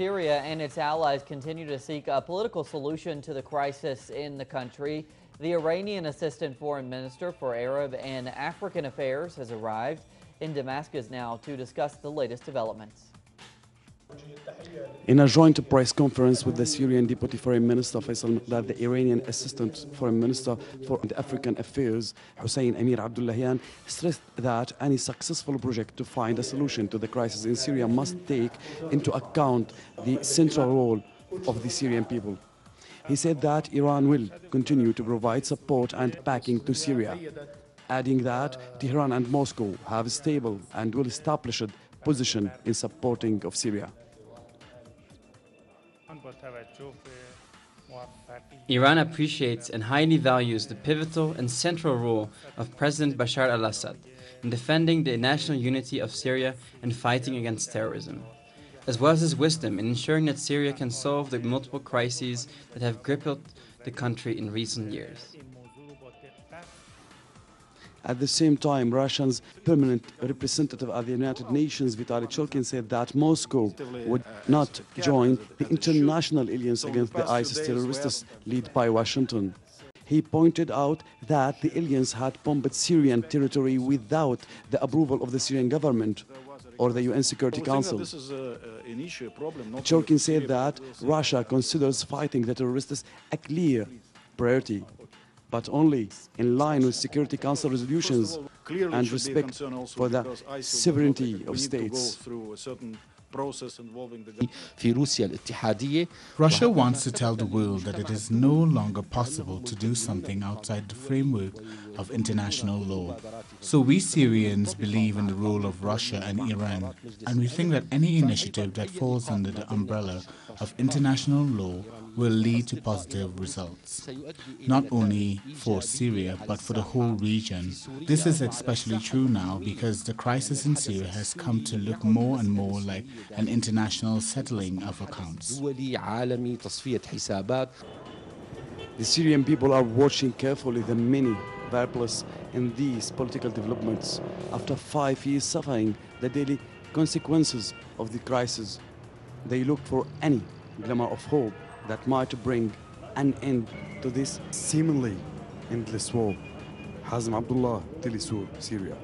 Syria and its allies continue to seek a political solution to the crisis in the country. The Iranian Assistant Foreign Minister for Arab and African Affairs has arrived in Damascus now to discuss the latest developments. In a joint press conference with the Syrian Deputy Foreign Minister Hazem Abdullah, the Iranian Assistant Foreign Minister for African Affairs Hazem Abdullah stressed that any successful project to find a solution to the crisis in Syria must take into account the central role of the Syrian people. He said that Iran will continue to provide support and backing to Syria, adding that Tehran and Moscow have a stable and well-established position in supporting of Syria. Iran appreciates and highly values the pivotal and central role of President Bashar al-Assad in defending the national unity of Syria and fighting against terrorism, as well as his wisdom in ensuring that Syria can solve the multiple crises that have crippled the country in recent years. At the same time, Russia's permanent representative at the United Nations, Vitaly Churkin, said that Moscow would not join the international alliance against the ISIS terrorists led by Washington. He pointed out that the alliance had bombed Syrian territory without the approval of the Syrian government or the UN Security Council. Churkin said that Russia considers fighting the terrorists a clear priority, but only in line with Security Council resolutions and respect for the sovereignty of states. Russia wants to tell the world that it is no longer possible to do something outside the framework of international law. So we Syrians believe in the role of Russia and Iran, and we think that any initiative that falls under the umbrella of international law will lead to positive results, not only for Syria but for the whole region. This is especially true now because the crisis in Syria has come to look more and more like an international settling of accounts. The Syrian people are watching carefully the many variables in these political developments after 5 years suffering the daily consequences of the crisis. They look for any glimmer of hope that might bring an end to this seemingly endless war. Hazem Abdullah, teleSUR, Syria.